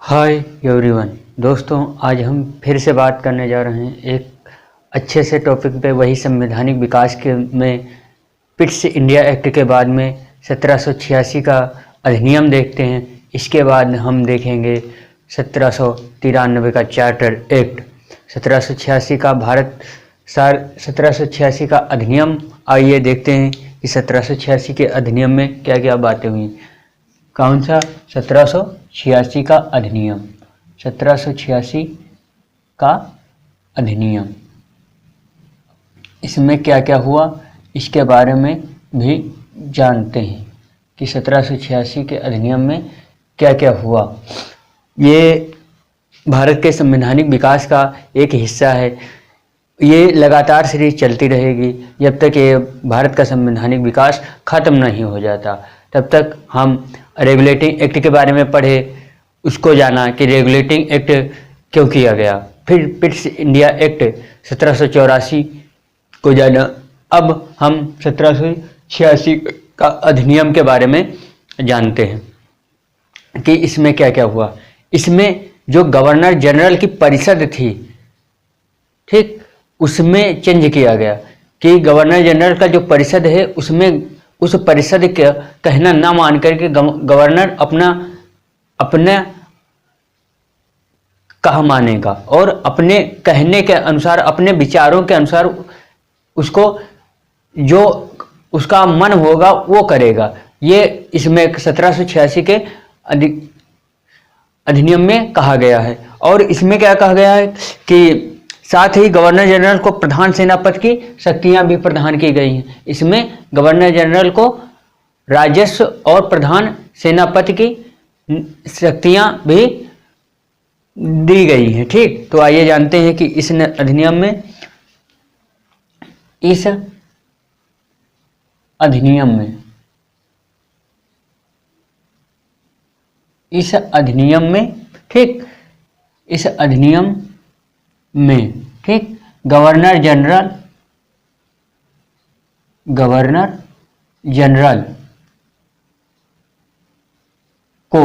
Hi everyone दोस्तों, आज हम फिर से बात करने जा रहे हैं एक अच्छे से टॉपिक पे। वही संवैधानिक विकास के में पिट्स इंडिया एक्ट के बाद में 1786 का अधिनियम देखते हैं। इसके बाद हम देखेंगे 1793 का चार्टर एक्ट, 1786 का भारत साल 1786 का अधिनियम। आइए देखते हैं कि 1786 के अधिनियम में क्या क्या बातें हुई। कौन सा? 1786 का अधिनियम। 1786 का अधिनियम, इसमें क्या क्या हुआ इसके बारे में भी जानते हैं कि 1786 के अधिनियम में क्या क्या हुआ। ये भारत के संवैधानिक विकास का एक हिस्सा है। ये लगातार सीरीज चलती रहेगी जब तक ये भारत का संवैधानिक विकास खत्म नहीं हो जाता। तब तक हम रेगुलेटिंग एक्ट के बारे में पढ़े, उसको जाना कि रेगुलेटिंग एक्ट क्यों किया गया। फिर पिट्स इंडिया एक्ट 1784 को जाना। अब हम 1786 का अधिनियम के बारे में जानते हैं कि इसमें क्या क्या हुआ। इसमें जो गवर्नर जनरल की परिषद थी, ठीक, उसमें चेंज किया गया कि गवर्नर जनरल का जो परिषद है उसमें उस परिषद का कहना ना मान करके गवर्नर अपना कहा मानेगा और अपने कहने के अनुसार, अपने विचारों के अनुसार उसको जो उसका मन होगा वो करेगा। ये इसमें 1786 के अधिनियम में कहा गया है। और इसमें क्या कहा गया है कि साथ ही गवर्नर जनरल को प्रधान सेनापति की शक्तियां भी प्रदान की गई हैं। इसमें गवर्नर जनरल को राजस्व और प्रधान सेनापति की शक्तियां भी दी गई हैं। ठीक, तो आइए जानते हैं कि इस अधिनियम में ठीक, इस अधिनियम में ठीक गवर्नर जनरल को,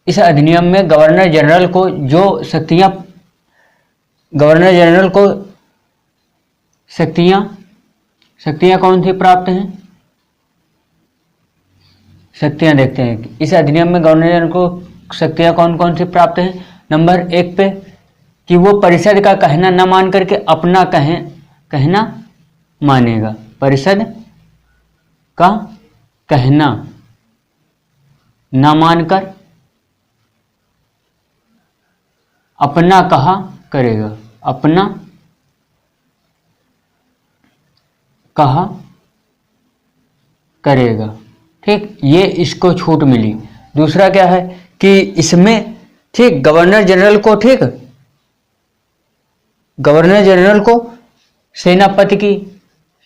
इस अधिनियम में गवर्नर जनरल को जो शक्तियां, गवर्नर जनरल को शक्तियां कौन सी प्राप्त हैं? शक्तियां देखते हैं इस अधिनियम में गवर्नर जनरल को शक्तियां कौन कौन सी प्राप्त हैं। नंबर 1 पे कि वो परिषद का कहना न मान करके अपना कहना मानेगा। परिषद का कहना न मानकर अपना कहा करेगा, अपना कहा करेगा। ठीक, ये इसको छूट मिली। दूसरा क्या है कि इसमें ठीक गवर्नर जनरल को, ठीक, गवर्नर जनरल को सेनापति की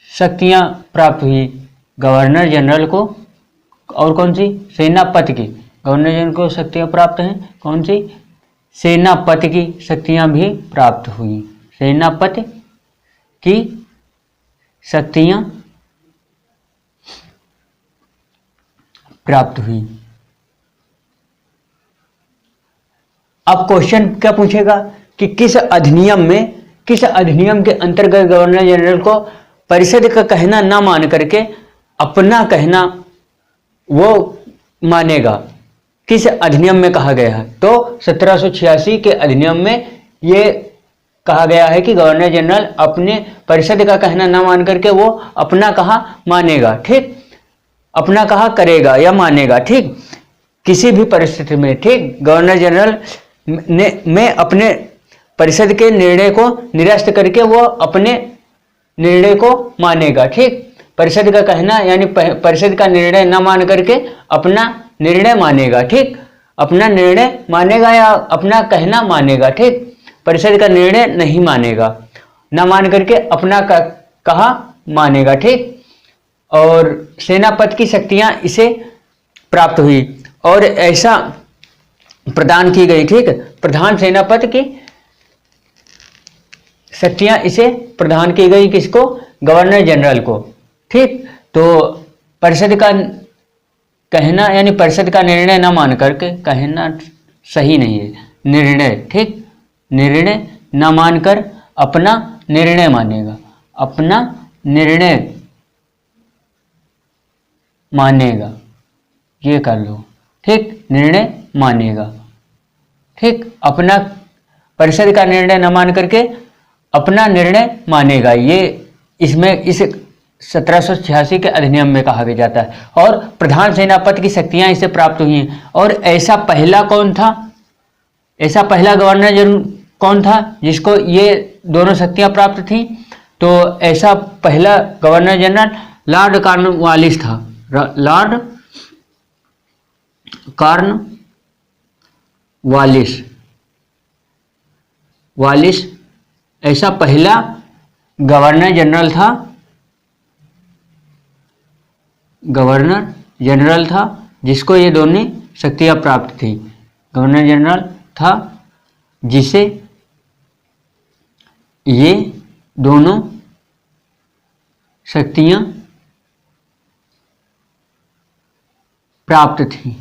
शक्तियां प्राप्त हुई। गवर्नर जनरल को और कौन सी? सेनापति की। गवर्नर जनरल को शक्तियां प्राप्त हैं, कौन सी? सेनापति की शक्तियां भी प्राप्त हुई। सेनापति की शक्तियां प्राप्त हुई। अब क्वेश्चन क्या पूछेगा कि किस अधिनियम के अंतर्गत गवर्नर जनरल को परिषद का कहना ना मान करके अपना कहना वो मानेगा। किस अधिनियम में कहा गया है? तो 1786 के अधिनियम में ये कहा गया है कि गवर्नर जनरल अपने परिषद का कहना ना मान करके वो अपना कहा मानेगा। ठीक, अपना कहा करेगा या मानेगा। ठीक, किसी भी परिस्थिति में, ठीक, गवर्नर जनरल में अपने परिषद के निर्णय को निरस्त करके वो अपने निर्णय को मानेगा। ठीक, परिषद का कहना यानी परिषद का निर्णय न मान करके अपना निर्णय मानेगा। ठीक, अपना निर्णय मानेगा या अपना कहना मानेगा। ठीक, परिषद का निर्णय नहीं मानेगा, न मान करके अपना कहा मानेगा। ठीक, और सेनापति की शक्तियां इसे प्राप्त हुई और ऐसा प्रदान की गई। ठीक, प्रधान सेनापति की शक्तियां इसे प्रदान की गई। किसको? गवर्नर जनरल को। ठीक, तो परिषद का कहना यानी परिषद का निर्णय न मान करके, कहना सही नहीं है, निर्णय, ठीक, निर्णय न मानकर अपना निर्णय मानेगा, अपना निर्णय मानेगा, ये कर लो, ठीक, निर्णय मानेगा, ठीक, अपना परिषद का निर्णय न मान करके अपना निर्णय मानेगा, ये इसमें इस 1786 के अधिनियम में कहा गया जाता है। और प्रधान सेनापति की शक्तियां इसे प्राप्त हुई हैं। और ऐसा पहला कौन था, ऐसा पहला गवर्नर जनरल कौन था जिसको ये दोनों शक्तियां प्राप्त थी? तो ऐसा पहला गवर्नर जनरल लॉर्ड कॉर्नवालिस था, लॉर्ड कॉर्नवालिस, वालिस ऐसा पहला गवर्नर जनरल था, गवर्नर जनरल था जिसको ये दोनों शक्तियां प्राप्त थी। गवर्नर जनरल था जिसे ये दोनों शक्तियां प्राप्त थी।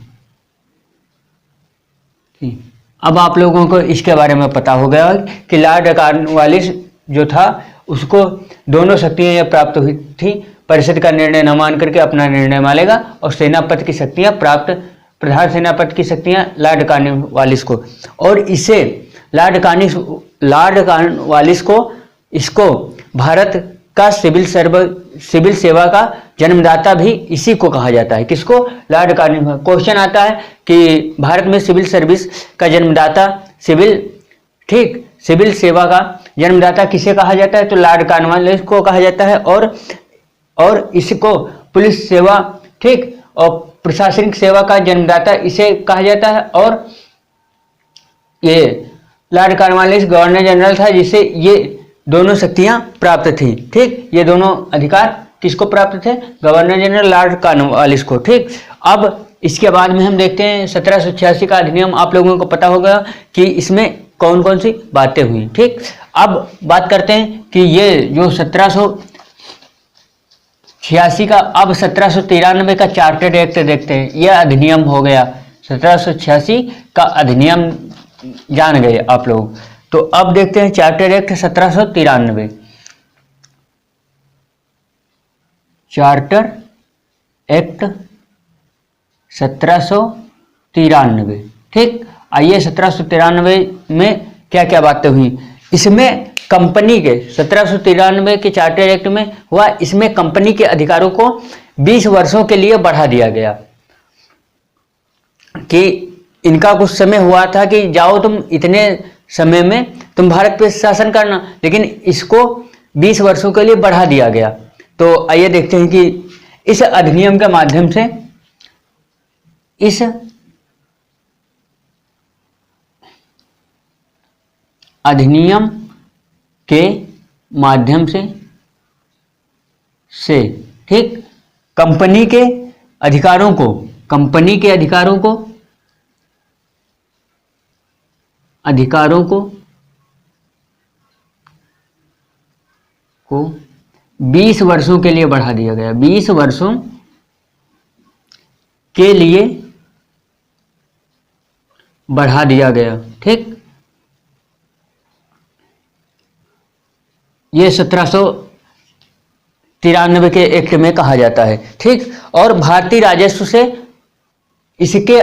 अब आप लोगों को इसके बारे में पता हो गया कि लॉर्ड कॉर्नवालिस जो था उसको दोनों शक्तियां ये प्राप्त हुई थी, परिषद का निर्णय न मान करके अपना निर्णय मानेगा, और सेनापति की शक्तियां प्राप्त, प्रधान सेनापति की शक्तियां लॉर्ड कॉर्नवालिस को। और इसे लॉर्ड कॉर्नवालिस को, इसको भारत का सिविल सेवा का जन्मदाता भी इसी को कहा जाता है। किसको? Lord Cornwallis. क्वेश्चन आता है कि भारत में सिविल सर्विस का जन्मदाता, ठीक, सिविल सेवा का जन्मदाता किसे कहा जाता है? तो लॉर्ड कॉर्नवालिस को कहा जाता है। और इसको पुलिस सेवा, ठीक, और प्रशासनिक सेवा का जन्मदाता इसे कहा जाता है। और ये लॉर्ड कॉर्नवालिस गवर्नर जनरल था जिसे ये दोनों शक्तियां प्राप्त थी, ठीक, ये दोनों अधिकार किसको प्राप्त थे? गवर्नर जनरल लॉर्ड कॉर्नवालिस को, ठीक। अब इसके बाद में हम देखते हैं 1786 का अधिनियम। आप लोगों को पता होगा कि इसमें कौन कौन सी बातें हुई, ठीक। अब बात करते हैं कि ये जो 1786 का, अब 1793 का चार्टर्ड एक्ट देखते हैं। यह अधिनियम हो गया 1786 का अधिनियम, जान गए आप लोग। तो अब देखते हैं चार्टर्ड एक्ट 1793, चार्टर एक्ट 1793, ठीक। आइए 1793 में क्या क्या बातें हुई। इसमें कंपनी के 1793 के चार्टर एक्ट में हुआ, इसमें कंपनी के अधिकारों को 20 वर्षों के लिए बढ़ा दिया गया। कि इनका कुछ समय हुआ था कि जाओ तुम इतने समय में तुम भारत पे शासन करना, लेकिन इसको 20 वर्षों के लिए बढ़ा दिया गया। तो आइए देखते हैं कि इस अधिनियम के माध्यम से, इस अधिनियम के माध्यम से ठीक, कंपनी के अधिकारों को, कंपनी के अधिकारों को 20 वर्षों के लिए बढ़ा दिया गया, 20 वर्षों के लिए बढ़ा दिया गया, ठीक। ये 1793 के एक्ट में कहा जाता है, ठीक। और भारतीय राजस्व से इसके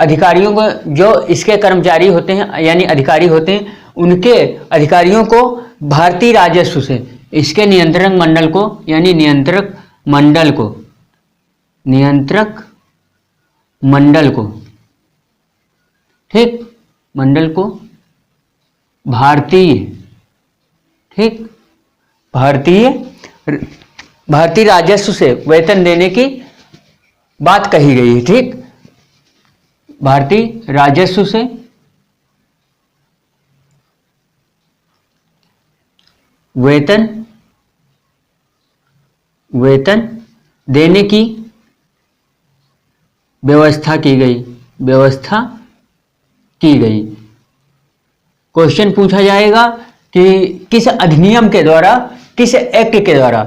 अधिकारियों को, जो इसके कर्मचारी होते हैं यानी अधिकारी होते हैं, उनके अधिकारियों को भारतीय राजस्व से इसके नियंत्रक मंडल को, यानी नियंत्रक मंडल को, ठीक, मंडल को भारतीय राजस्व से वेतन देने की बात कही गई है, ठीक। भारतीय राजस्व से वेतन देने की व्यवस्था की गई। क्वेश्चन पूछा जाएगा कि किस अधिनियम के द्वारा, किस एक्ट के द्वारा,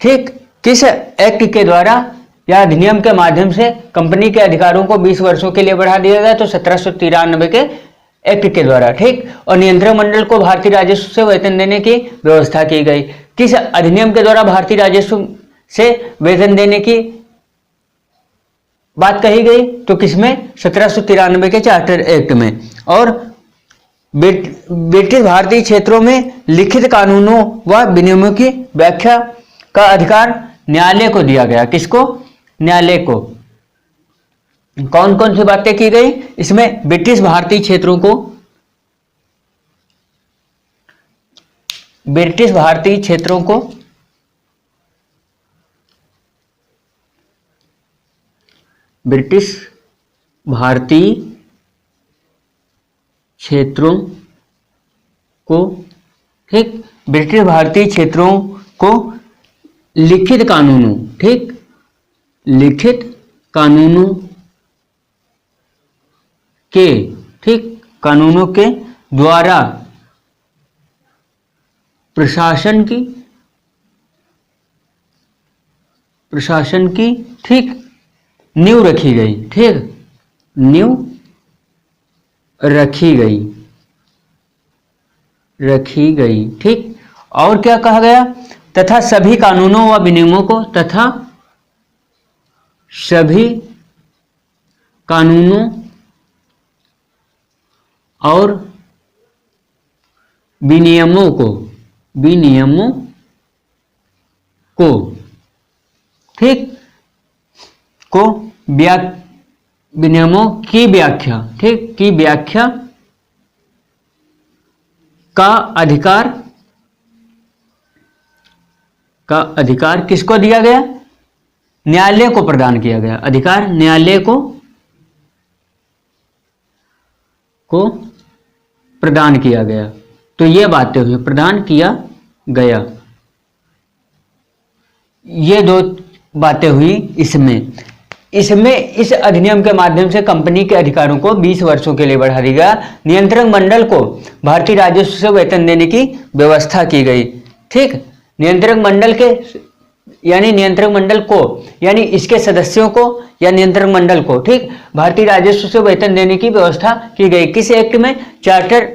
ठीक, किस एक्ट के द्वारा या अधिनियम के माध्यम से कंपनी के अधिकारों को 20 वर्षों के लिए बढ़ा दिया गया, तो 1793 के एक्ट के द्वारा, ठीक। और नियंत्रक मंडल को भारतीय राजस्व से वेतन देने की व्यवस्था की गई। किस अधिनियम के द्वारा भारतीय राजस्व से वेतन देने की बात कही गई? तो किसमें? 1793 के चार्टर एक्ट में। और ब्रिटिश भारतीय क्षेत्रों में लिखित कानूनों व विनियमों की व्याख्या का अधिकार न्यायालय को दिया गया। किसको? न्यायालय को। कौन कौन सी बातें की गई इसमें? ब्रिटिश भारतीय क्षेत्रों को, ब्रिटिश भारतीय क्षेत्रों को ब्रिटिश भारतीय क्षेत्रों को, ठीक, ब्रिटिश भारतीय क्षेत्रों को लिखित कानूनों, ठीक, लिखित कानूनों के, ठीक, कानूनों के द्वारा प्रशासन की, ठीक, नींव रखी गई, ठीक, नींव रखी गई, ठीक। और क्या कहा गया? तथा सभी कानूनों व विनियमों को, तथा सभी कानूनों और विनियमों को, ठीक, को विनियमों की व्याख्या, ठीक, की व्याख्या का अधिकार किसको दिया गया? न्यायालय को प्रदान किया गया। अधिकार न्यायालय को प्रदान किया गया। तो ये बातें हुई, प्रदान किया गया, ये दो बातें हुई इसमें। इस अधिनियम के माध्यम से कंपनी के अधिकारों को 20 वर्षों के लिए बढ़ा दिया गया। नियंत्रक मंडल को भारतीय राजस्व से वेतन देने की व्यवस्था की गई, ठीक। नियंत्रक मंडल के यानी नियंत्रक मंडल को यानी इसके सदस्यों को या नियंत्रक मंडल को, ठीक, भारतीय राजस्व से वेतन देने की व्यवस्था की गई। किस एक्ट में? चार्टर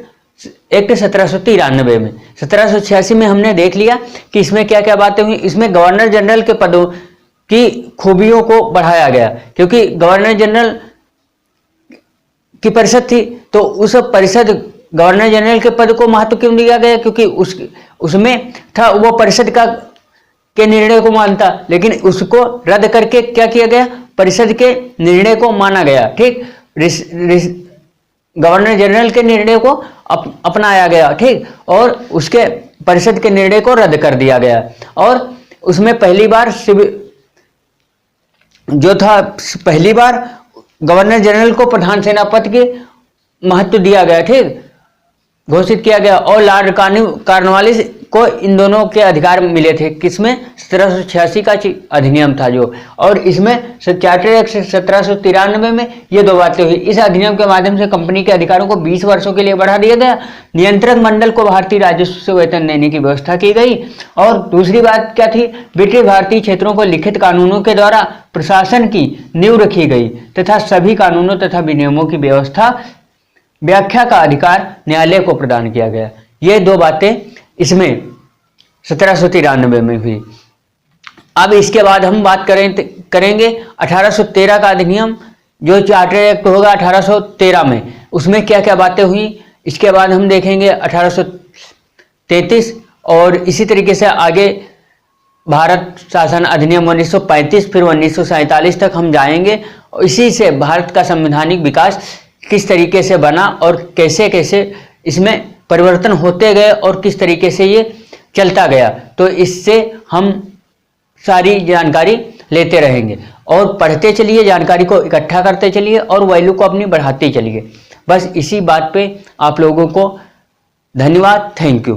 एक्ट 1793 में। 1786 में हमने देख लिया कि इसमें क्या क्या बातें हुई। इसमें गवर्नर जनरल के पदों की खूबियों को बढ़ाया गया, क्योंकि गवर्नर जनरल की परिषद थी, तो उस परिषद गवर्नर जनरल के पद को महत्व क्यों दिया गया? क्योंकि उसमें था, वो परिषद के निर्णय को मानता, लेकिन उसको रद्द करके क्या किया गया? परिषद के निर्णय को माना गया, ठीक। गवर्नर जनरल के निर्णय को अपनाया गया, ठीक, और उसके परिषद के निर्णय को रद्द कर दिया गया। और उसमें पहली बार गवर्नर जनरल को प्रधान सेनापति के महत्व दिया गया, ठीक, घोषित किया गया। और लॉर्ड कॉर्नवालिस को इन दोनों के अधिकार मिले थे। किसमें? 1786 का अधिनियम था जो। और इसमें चार्टर एक्ट 1793 में ये दो बातें हुई। इस अधिनियम के माध्यम से कंपनी के अधिकारों को 20 वर्षों के लिए बढ़ा दिया गया। नियंत्रक मंडल को भारतीय राजस्व से वेतन देने की व्यवस्था की गई। और दूसरी बात क्या थी? ब्रिटिश भारतीय क्षेत्रों को लिखित कानूनों के द्वारा प्रशासन की नींव रखी गई तथा सभी कानूनों तथा विनियमों की व्याख्या का अधिकार न्यायालय को प्रदान किया गया। ये दो बातें इसमें 1793 में हुई। अब इसके बाद हम बात करेंगे 1813 का अधिनियम, जो चार्टर एक्ट होगा 1813 में, उसमें क्या क्या बातें हुई। इसके बाद हम देखेंगे 1833 और इसी तरीके से आगे भारत शासन अधिनियम 1935, फिर 1947 तक हम जाएंगे। और इसी से भारत का संवैधानिक विकास किस तरीके से बना और कैसे कैसे इसमें परिवर्तन होते गए और किस तरीके से ये चलता गया, तो इससे हम सारी जानकारी लेते रहेंगे और पढ़ते चलिए, जानकारी को इकट्ठा करते चलिए और वैल्यू को अपनी बढ़ाते चलिए। बस इसी बात पे आप लोगों को धन्यवाद, थैंक यू।